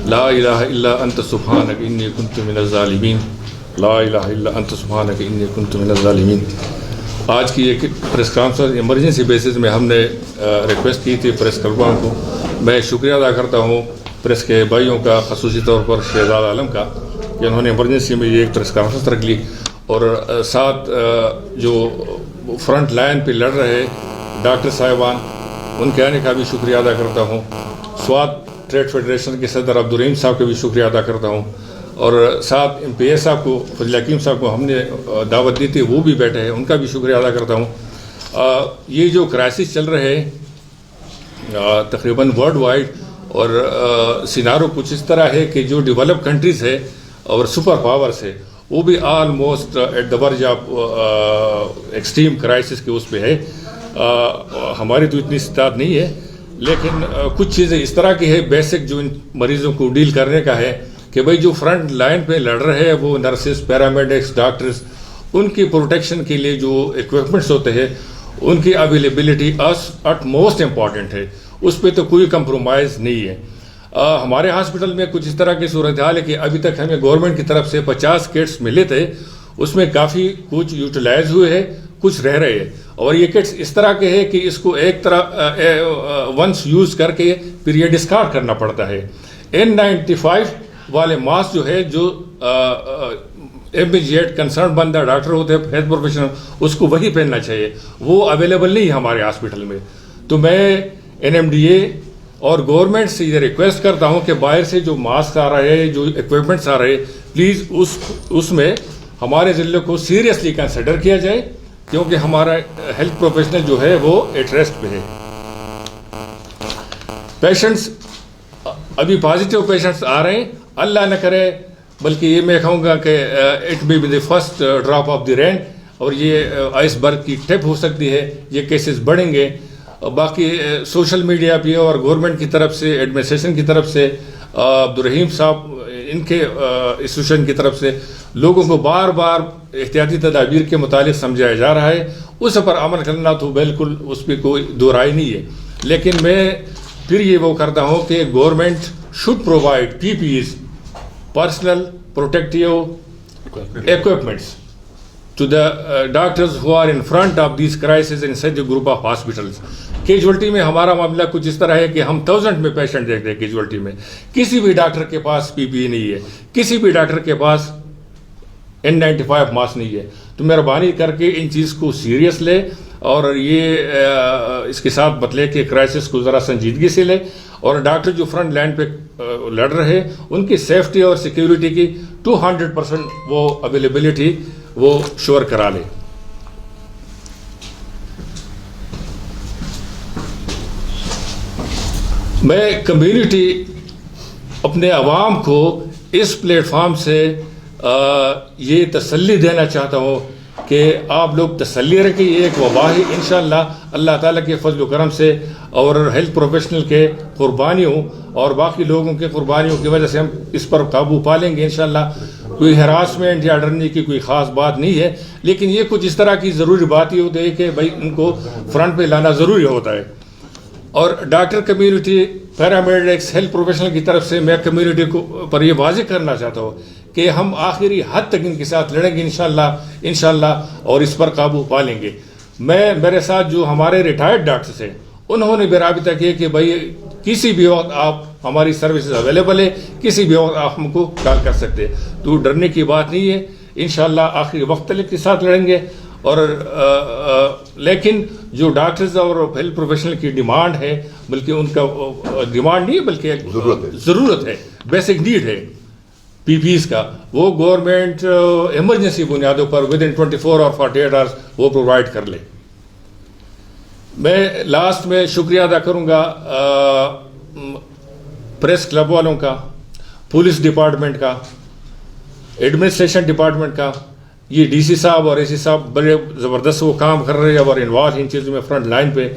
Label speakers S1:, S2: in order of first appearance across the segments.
S1: لا الہ الا انت سبحانک انی کنت من الظالمین، لا الہ الا انت سبحانک انی کنت من الظالمین۔ آج کی ایک پریس کانفرنس ایمرجنسی بیسس میں ہم نے ریکویسٹ کی تھی پریس کلبوں کو۔ میں شکریہ ادا کرتا ہوں پریس کے بھائیوں کا، خصوصی طور پر شہزاد عالم کا، کہ انہوں نے ایمرجنسی میں یہ ایک پریس کانفرنس رکھ لی، اور ساتھ جو فرنٹ لائن پہ لڑ رہے ڈاکٹر صاحبان، ان کے آنے کا بھی شکریہ ادا کرتا ہوں۔ سوات ٹریڈ فیڈریشن کے صدر عبدالرحیم صاحب کا بھی شکریہ ادا کرتا ہوں، اور ساتھ ایم پی اے صاحب کو، فضل حکیم صاحب کو ہم نے دعوت دی تھی، وہ بھی بیٹھے ہیں، ان کا بھی شکریہ ادا کرتا ہوں۔ یہ جو کرائسس چل رہے تقریباً ورلڈ وائڈ، اور سینارو کچھ اس طرح ہے کہ جو ڈیولپ کنٹریز ہے اور سپر پاورز ہے، وہ بھی almost at the verge of extreme crisis کے اس پہ ہے۔ ہماری تو اتنی استعداد نہیں ہے، لیکن کچھ چیزیں اس طرح کی ہے بیسک جو ان مریضوں کو ڈیل کرنے کا ہے، کہ بھئی جو فرنٹ لائن پہ لڑ رہے ہیں وہ نرسز، پیرامیڈکس، ڈاکٹرز، ان کی پروٹیکشن کے لیے جو ایکوپمنٹس ہوتے ہیں ان کی اویلیبلٹی اٹ موسٹ امپورٹنٹ ہے، اس پہ تو کوئی کمپرومائز نہیں ہے۔ ہمارے ہاسپٹل میں کچھ اس طرح کی صورتحال ہے کہ ابھی تک ہمیں گورنمنٹ کی طرف سے 50 کٹس ملے تھے، اس میں کافی کچھ یوٹیلائز ہوئے ہیں، کچھ رہ رہے ہیں، اور یہ کٹس اس طرح کے ہیں کہ اس کو ایک طرح ونس یوز کر کے پھر یہ ڈسکارڈ کرنا پڑتا ہے۔ N95 والے ماسک جو ہے، جو امیجیٹ کنسرن بندہ ڈاکٹر ہوتے ہیں، ہیلتھ پروفیشنل، اس کو وہی پہننا چاہیے، وہ اویلیبل نہیں ہے ہمارے ہاسپٹل میں۔ تو میں NMDA اور گورنمنٹ سے یہ ریکویسٹ کرتا ہوں کہ باہر سے جو ماسک آ رہے ہیں، جو ایکوپمنٹس آ رہے ہیں، پلیز اس میں ہمارے ضلع کو سیریسلی کنسیڈر کیا جائے، کیونکہ ہمارا ہیلتھ پروفیشنل جو ہے وہ ایٹ ریسٹ پہ ہے۔ پیشنٹس ابھی پازیٹیو پیشنٹس آ رہے ہیں، اللہ نہ کرے، بلکہ یہ میں کہوں گا کہ it be the first drop of the rain, اور یہ آئس برگ کی ٹپ ہو سکتی ہے، یہ کیسز بڑھیں گے۔ باقی سوشل میڈیا پہ اور گورنمنٹ کی طرف سے، ایڈمنسٹریشن کی طرف سے، عبدالرحیم صاحب ان کے انسٹیٹیوشن کی طرف سے لوگوں کو بار بار احتیاطی تدابیر کے متعلق سمجھایا جا رہا ہے، اس پر عمل کرنا تو بالکل اس پہ کوئی دو رائے نہیں ہے۔ لیکن میں پھر یہ وہ کرتا ہوں کہ government should provide PPEs، personal protective equipments, to the doctors who are in front of these crises in such a group of hospitals۔ Casualty میں ہمارا معاملہ کچھ اس طرح ہے کہ ہم 1000 میں پیشنٹ دیکھتے ہیں کیجولٹی میں، کسی بھی ڈاکٹر کے پاس PPE نہیں ہے، کسی بھی ڈاکٹر کے پاس N95 ماسک نہیں ہے۔ تو مہربانی کر کے ان چیز کو سیریس لے، اور یہ اس کے ساتھ بتلے کہ کرائسس کو ذرا سنجیدگی سے لے، اور ڈاکٹر جو فرنٹ لائن پہ لڑ رہے ان کی سیفٹی اور سیکیورٹی کی 200% وہ اویلیبلٹی وہ شور کرا لے۔ میں کمیونٹی، اپنے عوام کو اس پلیٹ فارم سے یہ تسلی دینا چاہتا ہوں کہ آپ لوگ تسلی رکھیں، یہ ایک وبا ہے، انشاءاللہ اللہ تعالیٰ کے فضل و کرم سے اور ہیلتھ پروفیشنل کے قربانیوں اور باقی لوگوں کے قربانیوں کی وجہ سے ہم اس پر قابو پا لیں گے انشاءاللہ۔ کوئی ہراسمنٹ یا ڈرنے کی کوئی خاص بات نہیں ہے، لیکن یہ کچھ اس طرح کی ضروری بات یہ ہوتی ہے کہ بھائی ان کو فرنٹ پہ لانا ضروری ہوتا ہے۔ اور doctor community, paramedics, health professional کی طرف سے میں کمیونٹی کو پر یہ واضح کرنا چاہتا ہوں کہ ہم آخری حد تک ان کے ساتھ لڑیں گے انشاءاللہ، اور اس پر قابو پا لیں گے۔ میرے ساتھ جو ہمارے ریٹائرڈ ڈاکٹرس ہیں، انہوں نے بھی رابطہ کیا کہ بھائی کسی بھی وقت آپ ہماری سروسز اویلیبل ہے، کسی بھی وقت آپ ہم کو کال کر سکتے ہیں، تو ڈرنے کی بات نہیں ہے، انشاءاللہ آخری وقت تک کے ساتھ لڑیں گے۔ اور لیکن جو ڈاکٹرز اور ہیلتھ پروفیشنل کی ڈیمانڈ ہے، بلکہ ان کا ڈیمانڈ نہیں بلکہ ضرورت ہے، بیسک نیڈ ہے PPEs کا، وہ گورنمنٹ ایمرجنسی بنیادوں پر ودن 24 اور 48 آورس وہ پرووائڈ کر لے۔ میں لاسٹ میں شکریہ ادا کروں گا پریس کلب والوں کا، پولیس ڈپارٹمنٹ کا، ایڈمنسٹریشن ڈپارٹمنٹ کا۔ یہ DC صاحب اور AC صاحب بڑے زبردست وہ کام کر رہے ہیں اور انوالو ان چیزوں میں فرنٹ لائن پہ۔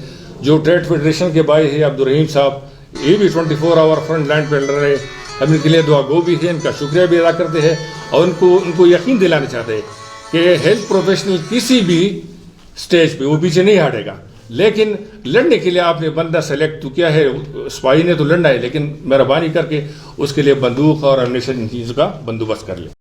S1: جو ٹریڈ فیڈریشن کے بھائی ہیں عبدالرحیم صاحب، یہ بھی 24 آور فرنٹ لائن پہ لڑ رہے ہیں، ہم ان کے لیے دعا گو بھی ہیں، ان کا شکریہ بھی ادا کرتے ہیں، اور ان کو یقین دلانا چاہتے ہیں کہ ہیلتھ پروفیشنل کسی بھی سٹیج پہ وہ پیچھے نہیں ہٹے گا۔ لیکن لڑنے کے لیے آپ نے بندہ سلیکٹ تو کیا ہے، سپاہی نے تو لڑنا ہے، لیکن مہربانی کر کے اس کے لیے بندوق اور ایمونیشن چیز کا بندوبست کر لیں.